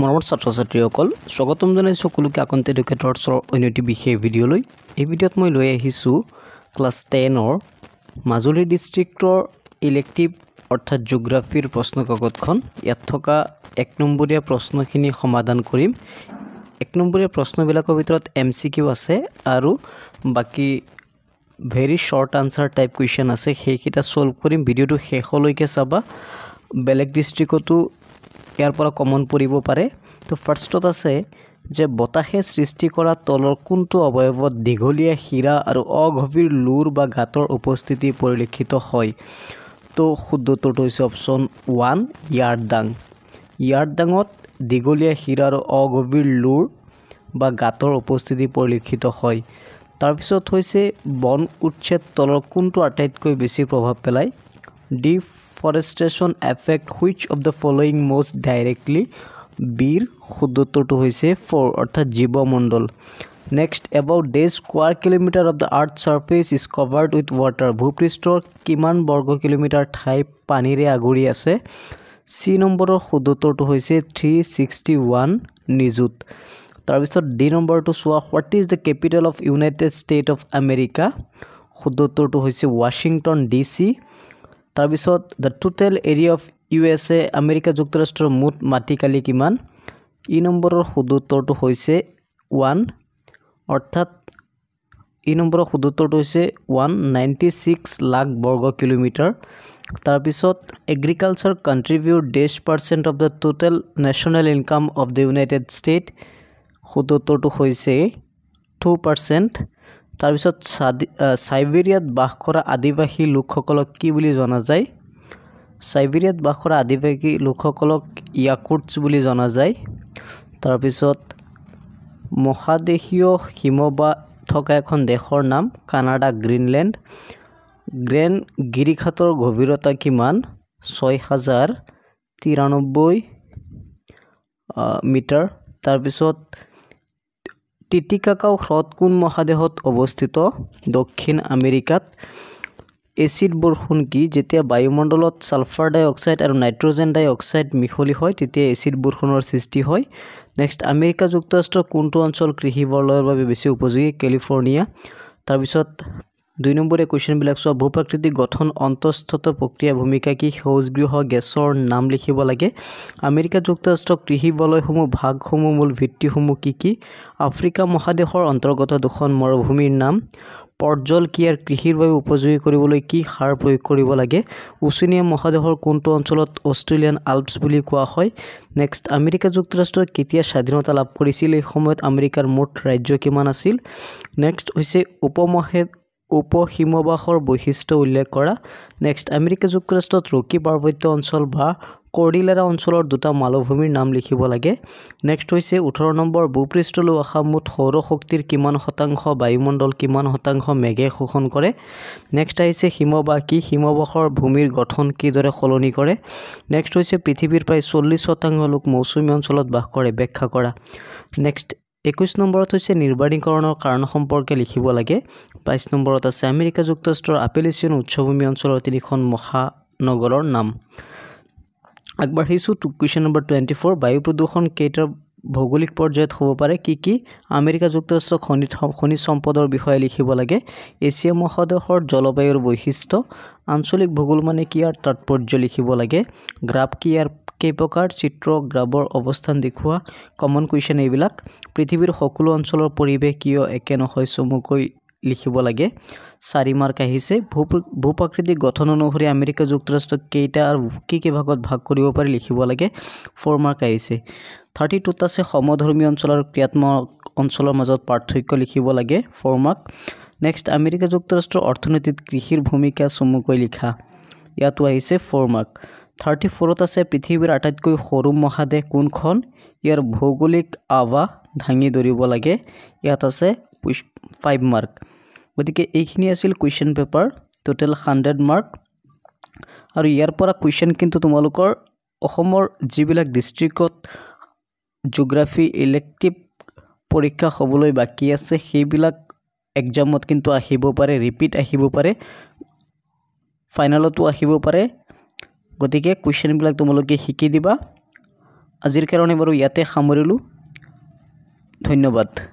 মৰমৰ ছাত্ৰ ছাত্ৰীসকল স্বাগতম জনাইছোঁ সকলোকে আকন্তে এডুকেটৰ্ছৰ অন্য এটি বিশেষ ভিডিঅ'লৈ। এই ভিডিঅ'ত মই লৈ আহিছোঁ ক্লাছ 10ৰ মাজুলী ডিষ্ট্ৰিক্টৰ ইলেক্টিভ অৰ্থাৎ জিঅ'গ্ৰাফিৰ প্ৰশ্ন কাকতখন। ইয়াত থকা 1 নম্বৰীয়া প্ৰশ্নখিনি সমাধান কৰিম। 1 নম্বৰীয়া প্ৰশ্নবিলাকৰ ভিতৰত MCQ আছে আৰু বাকি very short answer type question আছে, সেইকেইটা সলভ কৰিম। ভিডিঅ'টো শেষলৈকে চাবা, বেলেগ ডিষ্ট্ৰিক্টতো ইয়াৰ পৰা কমন পৰিব পাৰে। তো ফাৰ্ষ্টত আছে যে বতাহে সৃষ্টি কৰা তলৰ কোনটো অৱয়ৱত দীঘলীয়া শিৰা আৰু অগভীৰ লুৰ বা গাঁতৰ উপস্থিতি পৰিলক্ষিত হয়। তো শুদ্ধ উত্তৰটো হৈছে অপশ্যন 1 ইয়াৰদাং। ইয়াৰদাঙত দীঘলীয়া শিৰা আৰু অগভীৰ লুৰ বা গাঁতৰ উপস্থিতি পৰিলক্ষিত হয়। তাৰপিছত হৈছে বন উচ্ছেদ তলৰ কোনটো আটাইতকৈ বেছি প্ৰভাৱ পেলায়। Deforestation effect which of the following most directly. বিৰ শুদ্ধ উত্তৰটো হৈছে 4 অৰ্থাৎ জীৱমণ্ডল। Next, about day square kilometre of the earth surface is covered with water. ভূপৃষ্ঠৰ কিমান বৰ্গ কিলোমিটাৰ ঠাই পানীৰে আগুৰি আছে। চি নম্বৰৰ শুদ্ধ উত্তৰটো হৈছে 361 নিযুত। তাৰপিছত ডি নম্বৰটো চোৱা, what is the capital of United state of America. শুদ্ধ উত্তৰটো হৈছে ৱাশ্বিংটন DC। তাৰপিছত the total area of USA America যুক্তৰাষ্ট্ৰৰ মুঠ মাটিকালি কিমান। ই নম্বৰৰ শুদ্ধ উত্তৰটো হৈছে 1 অৰ্থাৎ ই নম্বৰৰ শুদ্ধ উত্তৰটো হৈছে 196 লাখ বৰ্গ কিলোমিটাৰ। তাৰপিছত agriculture contribute % of the total national income of the United state. শুদ্ধ উত্তৰটো হৈছে 2%। তাৰপিছত চাইবেৰিয়াত বাস কৰা আদিবাসী লোকসকলক কি বুলি জনা যায়। চাইবেৰিয়াত বাস কৰা আদিবাসী লোকসকলক ইয়াকুটছ বুলি জনা যায়। তাৰপিছত মহাদেশীয় হিমবাহ থকা এখন দেশৰ নাম কানাডা গ্ৰীণলেণ্ড। গ্ৰেণ্ড গিৰিখাতৰ গভীৰতা কিমান। 6093 মিটাৰ। তাৰপিছত টিটিকাকাও হ্ৰদ কোন মহাদেশত অৱস্থিত। দক্ষিণ আমেৰিকাত। এচিড বৰষুণ কি। যেতিয়া বায়ুমণ্ডলত ছালফাৰ ডাই অক্সাইড আৰু নাইট্ৰজেন ডাই অক্সাইড মিহলি হয় তেতিয়া এচিড বৰষুণৰ সৃষ্টি হয়। নেক্সট, আমেৰিকা যুক্তৰাষ্ট্ৰৰ কোনটো অঞ্চল কৃষি বলয়ৰ বাবে বেছি উপযোগী। কেলিফৰ্ণিয়া। তাৰপিছত 2 নম্বৰীয়া কুৱেশ্যনবিলাক চোৱা, ভূপ্ৰাকৃতিক গঠন অন্তঃস্থিত প্ৰক্ৰিয়া ভূমিকা কি। সেউজগৃহ গেছৰ নাম লিখিব লাগে। আমেৰিকা যুক্তৰাষ্ট্ৰৰ কৃষি বলয়সমূহ ভাগসমূহ মূল ভিত্তিসমূহ কি কি। আফ্ৰিকা মহাদেশৰ অন্তৰ্গত 2খন মৰুভূমিৰ নাম। পৰ্জল কিয়াৰ কৃষিৰ বাবে উপযোগী কৰিবলৈ কি সাৰ প্ৰয়োগ কৰিব লাগে। ওচেনিয়া মহাদেশৰ কোনটো অঞ্চলত অষ্ট্ৰেলিয়ান আল্পছ বুলি কোৱা হয়। নেক্সট, আমেৰিকা যুক্তৰাষ্ট্ৰই কেতিয়া স্বাধীনতা লাভ কৰিছিল। এই সময়ত আমেৰিকাৰ মুঠ ৰাজ্য কিমান আছিল। নেক্সট হৈছে উপহিমবাহৰ বৈশিষ্ট্য উল্লেখ কৰা। নেক্সট, আমেৰিকা যুক্তৰাষ্ট্ৰত ৰকি পাৰ্বত্য অঞ্চল বা কৰ্ডিলেৰা অঞ্চলৰ 2টা মালভূমিৰ নাম লিখিব লাগে। নেক্সট হৈছে 18 নম্বৰ, ভূপৃষ্ঠলৈ অহা মুঠ সৌৰ শক্তিৰ কিমান শতাংশ বায়ুমণ্ডল কিমান শতাংশ মেঘে শোষণ কৰে। নেক্সট আহিছে হিমবাহ কি। হিমবাহৰ ভূমিৰ গঠন কিদৰে সলনি কৰে। নেক্সট হৈছে পৃথিৱীৰ প্ৰায় 40% লোক মৌচুমী অঞ্চলত বাস কৰে, ব্যাখ্যা কৰা। নেক্সট 21 নম্বৰত হৈছে নিৰ্বাণীকৰণৰ কাৰণ সম্পৰ্কে লিখিব লাগে। 22 নম্বৰত আছে আমেৰিকা যুক্তৰাষ্ট্ৰৰ আপেলেচিয়ন উচ্চভূমি অঞ্চলৰ 3খন মহানগৰৰ নাম। আগবাঢ়িছোঁ কুৱেশ্যন নম্বৰ 24, বায়ু প্ৰদূষণ কেইটা ভৌগোলিক পৰ্যায়ত হ'ব পাৰে। কি কি। আমেৰিকা যুক্তৰাষ্ট্ৰৰ খনিজ সম্পদৰ বিষয়ে লিখিব লাগে। এছিয়া মহাদেশৰ জলবায়ুৰ বৈশিষ্ট্য। আঞ্চলিক ভূগোল মানে কি ইয়াৰ তাৎপৰ্য লিখিব লাগে। গ্ৰাফ কি ইয়াৰ কেইপ্ৰকাৰ। চিত্ৰ গ্ৰাফৰ অৱস্থান দেখুওৱা। কমন কুৱেশ্যন এইবিলাক। পৃথিৱীৰ সকলো অঞ্চলৰ পৰিৱেশ কিয় একে নহয় চমুকৈ লিখিব লাগে। 4 মাৰ্ক আহিছে। ভূপ্ৰাকৃতিক গঠন অনুসৰি আমেৰিকা যুক্তৰাষ্ট্ৰক কেইটা আৰু কি ভাগত ভাগ কৰিব পাৰি লিখিব লাগে। 4 মাৰ্ক আহিছে। 32ত আছে সমধৰ্মী অঞ্চল আৰু ক্ৰিয়াত্মক অঞ্চলৰ মাজত পাৰ্থক্য লিখিব লাগে। 4 মাৰ্ক। নেক্সট, আমেৰিকা যুক্তৰাষ্ট্ৰৰ অৰ্থনীতিত কৃষিৰ ভূমিকা চমুকৈ লিখা। ইয়াতো আহিছে 4 মাৰ্ক। 34ত আছে পৃথিৱীৰ আটাইতকৈ সৰু মহাদেশ কোনখন। ইয়াৰ ভৌগোলিক আৱাহ দাঙি ধৰিব লাগে। ইয়াত আছে 5 মাৰ্ক। গতিকে এইখিনি আছিল কুৱেশ্যন পেপাৰ, টোটেল 100 মাৰ্ক। আৰু ইয়াৰ পৰা কুৱেশ্যন কিন্তু তোমালোকৰ অসমৰ যিবিলাক ডিষ্ট্ৰিক্টত জিঅ'গ্ৰাফি ইলেক্টিভ পৰীক্ষা হ'বলৈ বাকী আছে সেইবিলাক এক্সামত কিন্তু আহিব পাৰে, ৰিপিট আহিব পাৰে, ফাইনেলতো আহিব পাৰে। গতিকে কুৱেশ্যনবিলাক তোমালোকে শিকি দিবা আজিৰ কাৰণে বাৰু ইয়াতে সামৰিলোঁ ধন্যবাদ।